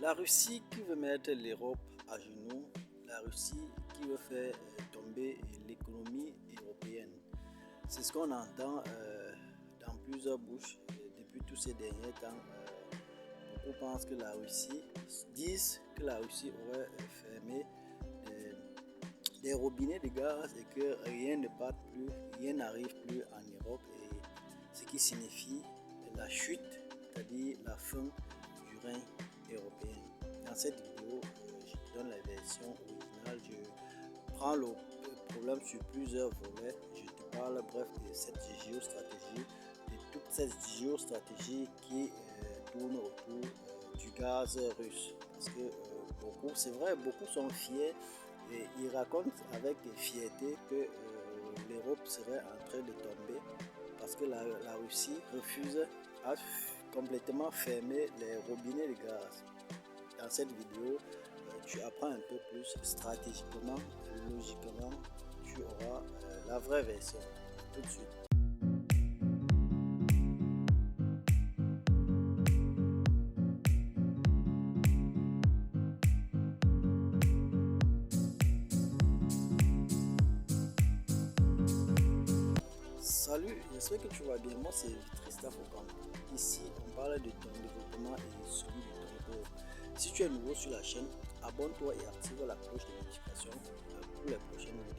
La Russie qui veut mettre l'Europe à genoux, la Russie qui veut faire tomber l'économie européenne. C'est ce qu'on entend dans plusieurs bouches depuis tous ces derniers temps. Beaucoup pensent que la Russie, disent que la Russie aurait fermé des robinets de gaz et que rien ne part plus, rien n'arrive plus en Europe, et ce qui signifie la chute, c'est-à-dire la fin du règne européen. Dans cette vidéo, je te donne la version originale, je prends le problème sur plusieurs volets, je te parle bref de cette géostratégie, de toute cette géostratégie qui tourne autour du gaz russe. Parce que beaucoup, c'est vrai, beaucoup sont fiers et ils racontent avec fierté que l'Europe serait en train de tomber parce que la Russie refuse à complètement fermer les robinets de gaz. Dans cette vidéo, tu apprends un peu plus stratégiquement, logiquement, tu auras la vraie version. Tout de suite. Salut, j'espère que tu vas bien. Moi, c'est Tristan Foucault. Ici, on parle de ton développement et celui de ton corps. Si tu es nouveau sur la chaîne, abonne-toi et active la cloche de notification pour les prochaines vidéos.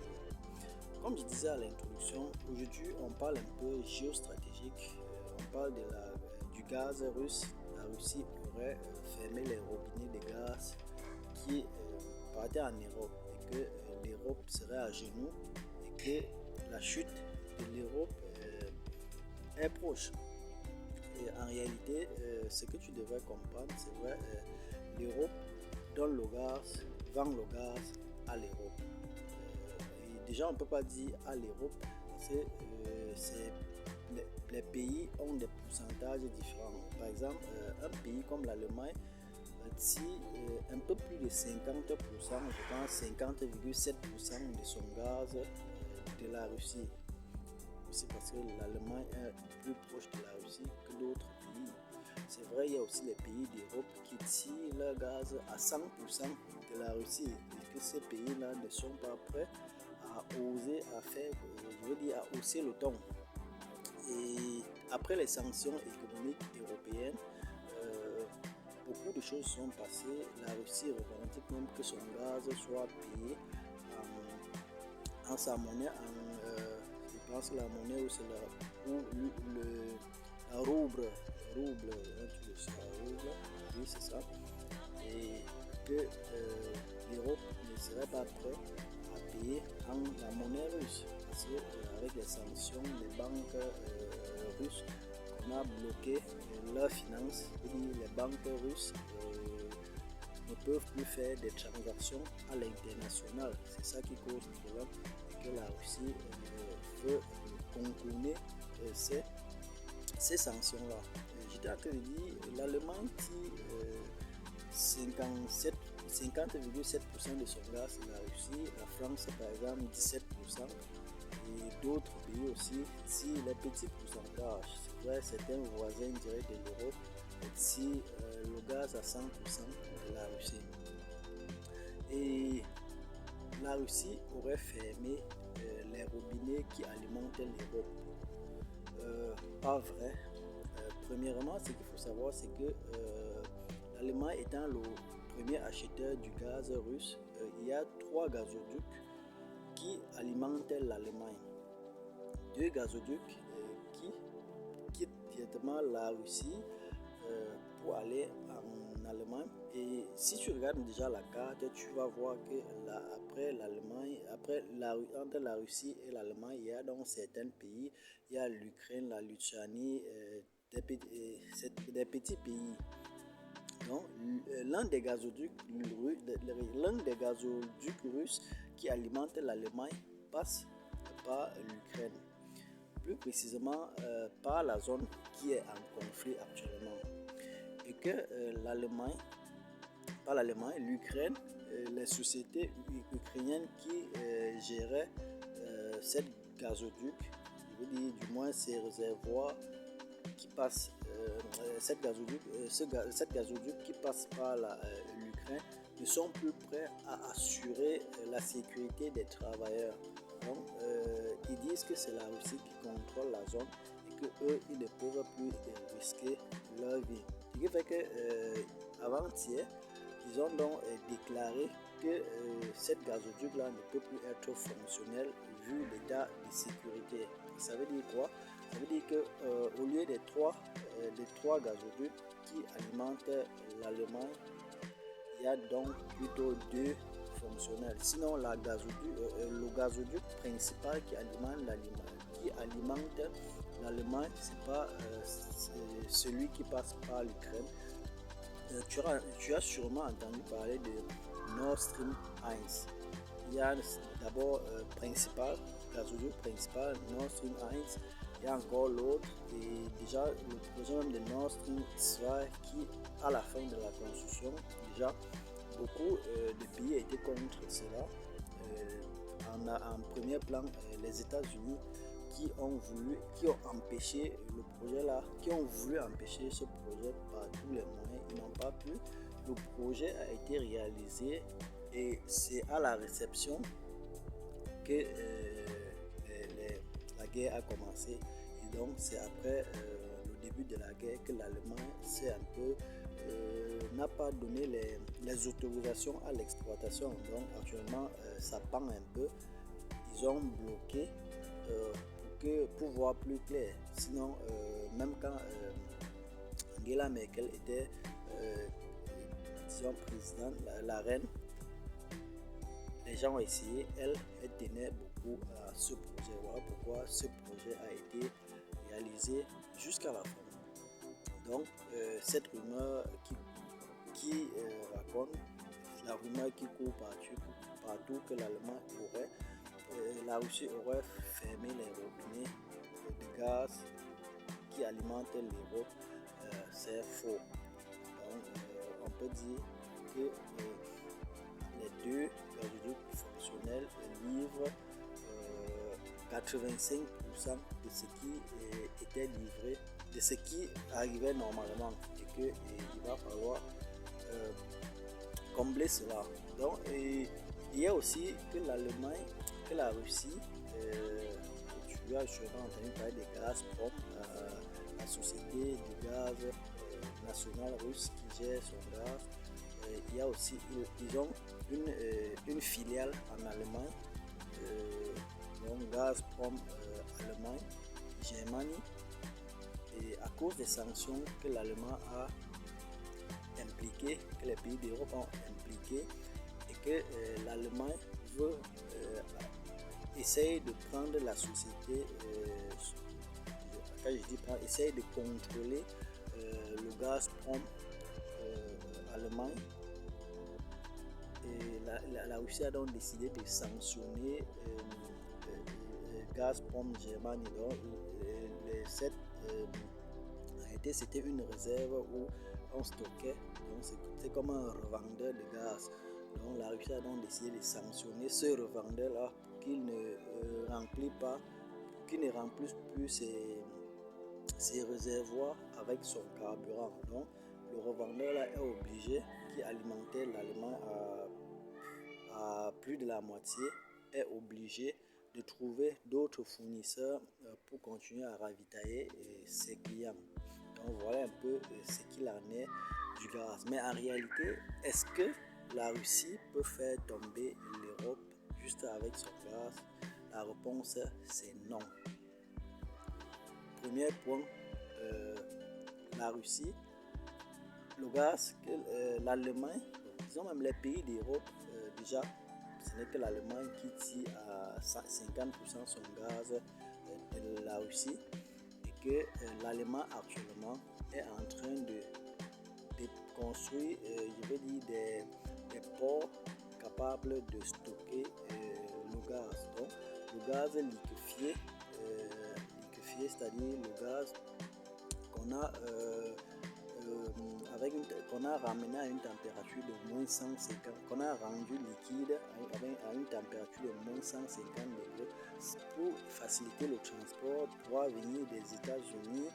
Comme je disais à l'introduction, aujourd'hui, on parle un peu géostratégique. On parle du gaz russe. La Russie aurait fermé les robinets de gaz qui partaient en Europe et que l'Europe serait à genoux et que la chute de l'Europe est proche. Et en réalité, ce que tu devrais comprendre, c'est vrai, l'Europe donne le gaz, vend le gaz à l'Europe. Et déjà, on ne peut pas dire à l'Europe parce que les pays ont des pourcentages différents. Par exemple, un pays comme l'Allemagne, si un peu plus de 50%, je pense 50,7% de son gaz de la Russie. C'est parce que l'Allemagne est plus proche de la Russie que d'autres pays. C'est vrai, il y a aussi les pays d'Europe qui tirent leur gaz à 100% de la Russie et que ces pays-là ne sont pas prêts à oser, à faire, je veux dire, à hausser le ton. Et après les sanctions économiques européennes, beaucoup de choses sont passées. La Russie revendique même que son gaz soit payé en sa monnaie, je pense que la monnaie ou c'est la rouble, oui c'est ça, et que l'Europe ne serait pas prêt à payer en la monnaie russe parce que avec les sanctions, les banques russes on a bloqué leurs finances, les banques russes ne peuvent plus faire des transactions à l'international. C'est ça qui cause le problème et que la Russie veut contourner ces sanctions-là. J'étais en train de dire, l'Allemagne tire 50,7% de son gaz de la Russie, la France par exemple 17%, et d'autres pays aussi tirent les petits pourcentages. C'est vrai, certains voisins directs de l'Europe tirent le gaz à 100% de la Russie. Et la Russie aurait fermé les robinets qui alimentaient l'Europe. Pas vrai. Premièrement, ce qu'il faut savoir, c'est que l'Allemagne étant le premier acheteur du gaz russe, il y a 3 gazoducs qui alimentent l'Allemagne. 2 gazoducs qui quittent directement la Russie pour aller en Allemagne. Et si tu regardes déjà la carte, tu vas voir que après l'Allemagne, entre la Russie et l'Allemagne, il y a donc certains pays, il y a l'Ukraine, la Lituanie, des petits pays. Donc, l'un des gazoducs russes qui alimente l'Allemagne passe par l'Ukraine, plus précisément par la zone qui est en conflit actuellement. Et que l'Ukraine, les sociétés ukrainiennes qui géraient cette gazoduc, je veux dire du moins ces réservoirs qui passent cette gazoduc qui passe par l'Ukraine ne sont plus prêts à assurer la sécurité des travailleurs. Donc, ils disent que c'est la Russie qui contrôle la zone et que eux, ils ne peuvent plus risquer leur vie. Ce qui fait que avant-hier, ils ont donc déclaré que cette gazoduc-là ne peut plus être fonctionnelle vu l'état de sécurité. Ça veut dire quoi? Ça veut dire qu'au lieu des trois gazoducs qui alimentent l'Allemagne, il y a donc plutôt deux fonctionnels. Sinon, le gazoduc principal qui alimente l'Allemagne, c'est pas celui qui passe par l'Ukraine. Tu as sûrement entendu parler de Nord Stream 1. Il y a d'abord gazoduc principal, Nord Stream 1. Il y a encore l'autre et déjà le projet de Nord Stream 2 qui, à la fin de la construction, déjà beaucoup de pays étaient contre cela. En premier plan, les États-Unis qui ont empêché le projet là, qui ont voulu empêcher ce projet par tous les moyens, ils n'ont pas pu. Le projet a été réalisé et c'est à la réception que la guerre a commencé. Et donc c'est après le début de la guerre que l'Allemagne n'a pas donné les autorisations à l'exploitation. Donc actuellement ça pend un peu. Ils ont bloqué pour voir plus clair. Sinon, même quand Angela Merkel était présidente, la reine, les gens ont essayé, elle tenait beaucoup à ce projet. Voilà pourquoi ce projet a été réalisé jusqu'à la fin. Donc, cette rumeur qui raconte, la rumeur qui court partout que l'Allemagne la Russie aurait fermé les robinets de gaz qui alimentent l'Europe, c'est faux. Donc, on peut dire que les deux gazoducs fonctionnels livrent 85% de ce qui était livré, de ce qui arrivait normalement, et qu'il va falloir combler cela. Donc, il y a aussi que l'Allemagne, que la Russie, tu as sûrement entendu parler de Gazprom, la société de gaz nationale russe qui gère son gaz. Il y a aussi, ils ont une filiale en Allemagne, donc Gazprom Allemagne, Germanie, et à cause des sanctions que l'Allemagne a impliquées, que les pays d'Europe ont impliquées, et que l'Allemagne veut essayer de prendre la société, quand je dis prendre, essaye de contrôler le Gazprom Allemagne. Et la Russie a donc décidé de sanctionner Gazprom Germany. Donc, c'était une réserve où on stockait, donc c'est comme un revendeur de gaz. Donc la Russie a donc décidé de sanctionner ce revendeur là pour qu'il ne remplisse plus ses réservoirs avec son carburant. Donc le revendeur là est obligé, qui alimentait l'Allemagne à plus de la moitié, est obligé de trouver d'autres fournisseurs pour continuer à ravitailler ses clients. Donc voilà un peu ce qu'il en est du gaz. Mais en réalité, est-ce que la Russie peut faire tomber l'Europe juste avec son gaz? La réponse, c'est non. Premier point, la Russie, le gaz que l'Allemagne, disons même les pays d'Europe, déjà, ce n'est que l'Allemagne qui tire à 50% son gaz de la Russie, et que l'Allemagne actuellement est en train de construire, je veux dire, des ports capables de stocker le gaz. Donc, le gaz liquéfié, c'est-à-dire le gaz qu'on a qu'on a ramené à une température de moins 150, qu'on a rendu liquide à une température de moins 150 degrés pour faciliter le transport, pour venir des États-Unis,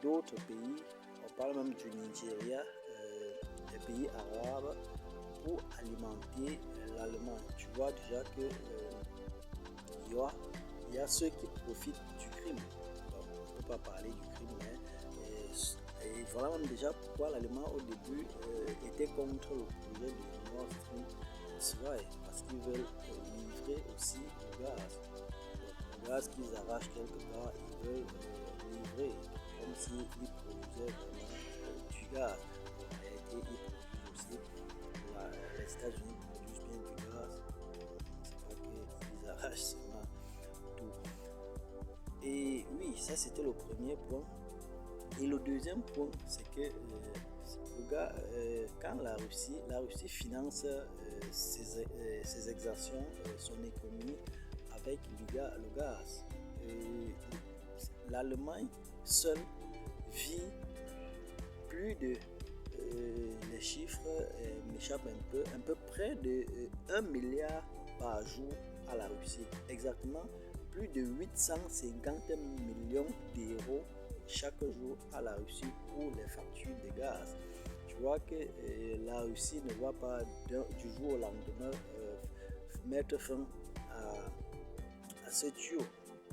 d'autres pays, on parle même du Nigeria, des pays arabes, pour alimenter l'Allemagne. Tu vois déjà que il y a ceux qui profitent du crime. Bon, on ne peut pas parler du crime, mais et voilà même déjà pourquoi l'Allemagne au début était contre le projet de Nord Stream. C'est vrai, parce qu'ils veulent livrer aussi le gaz. Donc, le gaz qu'ils arrachent quelque part, ils veulent livrer, comme s'ils produisaient vraiment du gaz. En réalité, ils produisent aussi. Les États-Unis produisent bien du gaz. C'est pas qu'ils arrachent seulement tout. Et oui, ça c'était le premier point. Et le deuxième point, c'est que quand la Russie finance ses exactions, son économie avec le gaz. L'Allemagne seule vit plus de, les chiffres m'échappent un peu près de 1 milliard par jour à la Russie. Exactement plus de 850 millions d'euros chaque jour à la Russie pour les factures de gaz. Tu vois que la Russie ne va pas du jour au lendemain mettre fin à ce tuyau.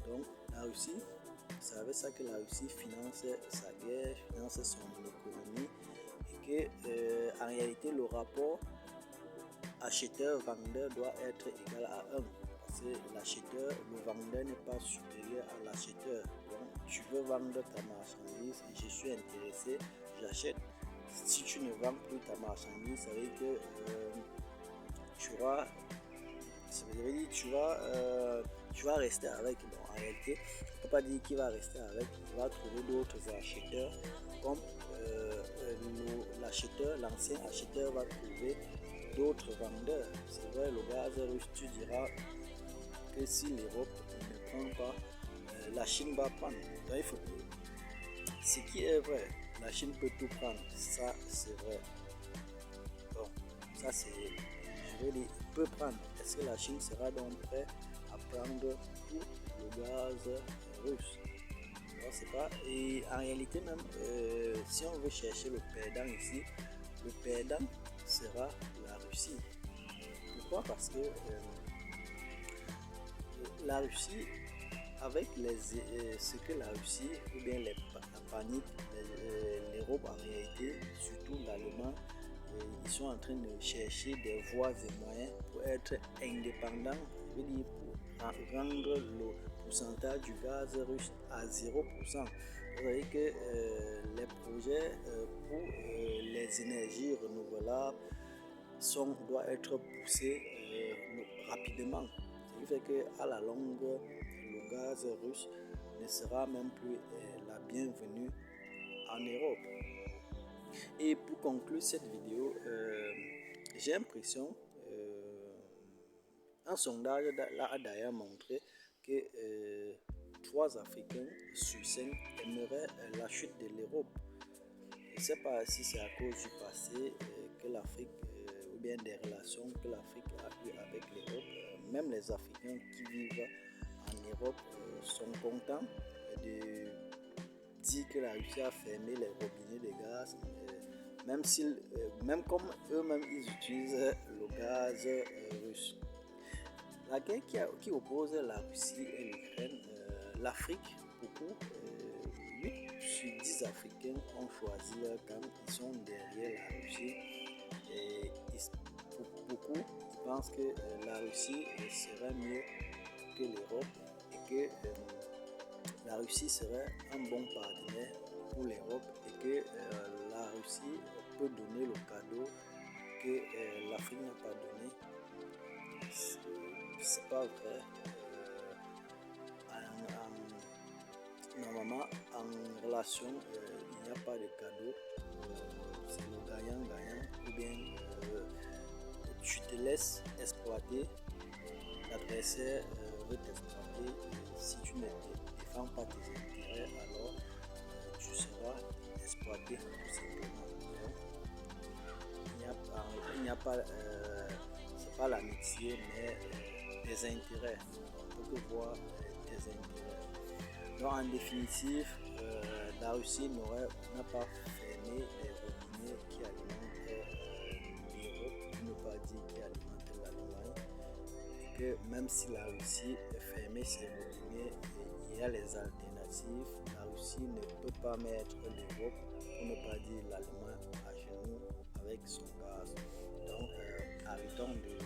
Donc la Russie, c'est avec ça que la Russie finance sa guerre, finance son économie, et que en réalité le rapport acheteur-vendeur doit être égal à 1. Parce que l'acheteur, le vendeur n'est pas supérieur à l'acheteur. Donc tu veux vendre ta marchandise, je suis intéressé, j'achète. Si tu ne vends plus ta marchandise, ça veut dire que tu vas rester avec. Bon, en réalité, on ne peut pas dire qu'il va rester avec, il va trouver d'autres acheteurs, comme l'ancien acheteur va trouver d'autres vendeurs. C'est vrai, le gaz russe, tu diras que si l'Europe ne prend pas, la Chine va prendre. Donc, ce qui est vrai, la Chine peut tout prendre, ça c'est vrai. Bon, ça c'est, je veux dire, peut prendre. Est-ce que la Chine sera donc prête à prendre tout le gaz russe? Non, c'est pas. Et en réalité même, si on veut chercher le perdant ici, le perdant sera la Russie. Pourquoi? Parce que la Russie, avec ce que la Russie, ou bien la panique, l'Europe en réalité, surtout l'Allemagne, ils sont en train de chercher des voies et moyens pour être indépendants, je veux dire pour rendre le pourcentage du gaz russe à 0%. Vous voyez que les projets pour les énergies renouvelables doivent être poussés rapidement. Ce qui fait qu'à la longue, le gaz russe ne sera même plus la bienvenue en Europe. Et pour conclure cette vidéo, j'ai l'impression, un sondage a d'ailleurs montré que 3 Africains sur 5 aimeraient la chute de l'Europe. Je ne sais pas si c'est à cause du passé que l'Afrique, ou bien des relations que l'Afrique a eues avec l'Europe. Même les Africains qui vivent en Europe sont contents de dire que la Russie a fermé les robinets de gaz, même comme eux-mêmes ils utilisent le gaz russe. La guerre qui oppose la Russie et l'Ukraine, l'Afrique, beaucoup, 8 sur 10 Africains ont choisi leur camp, ils sont derrière la Russie. Et beaucoup ils pensent que la Russie serait mieux que l'Europe et que la Russie serait un bon partenaire pour l'Europe et que la Russie peut donner le cadeau que l'Afrique n'a pas donné. C'est pas vrai. Normalement, en relation, il n'y a pas de cadeau. C'est le gagnant-gagnant. Ou bien tu te laisses exploiter, l'adversaire veut t'exploiter. Si tu ne défends pas tes intérêts, alors tu seras exploité tout simplement. Il n'y a pas, c'est pas l'amitié, mais des intérêts. On peut voir des intérêts. Donc en définitive, la Russie n'a pas fermé les robinets qui alimentent l'Europe, pour ne pas dire qui alimentent l'Allemagne, et que même si la Russie fermé ses robinets, il y a les alternatives. La Russie ne peut pas mettre l'Europe, pour ne pas dire l'Allemagne, à genoux avec son gaz. Donc, arrêtons de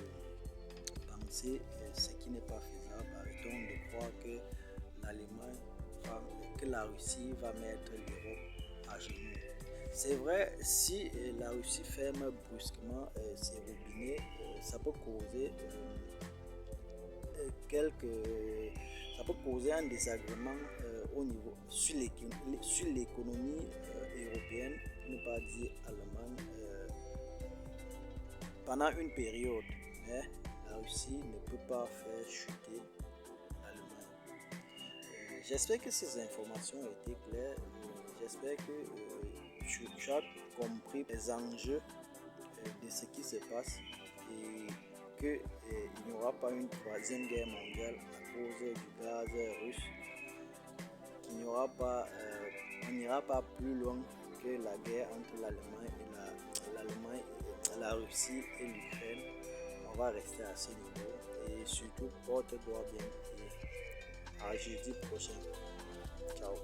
penser ce qui n'est pas faisable. Arrêtons de croire que la Russie va mettre l'Europe à genoux. C'est vrai, si la Russie ferme brusquement ses robinets, ça peut causer ça peut causer un désagrément sur l'économie européenne, pour ne pas dire allemande, pendant une période. Mais la Russie ne peut pas faire chuter l'Allemagne. J'espère que ces informations ont été claires. J'espère que tu as compris les enjeux de ce qui se passe et qu'il n'y aura pas une troisième guerre mondiale à cause du gaz russe, on n'ira pas plus loin que la guerre entre l'Allemagne et la Russie et l'Ukraine. On va rester à ce niveau et surtout porte-toi bien et à jeudi prochain. Ciao.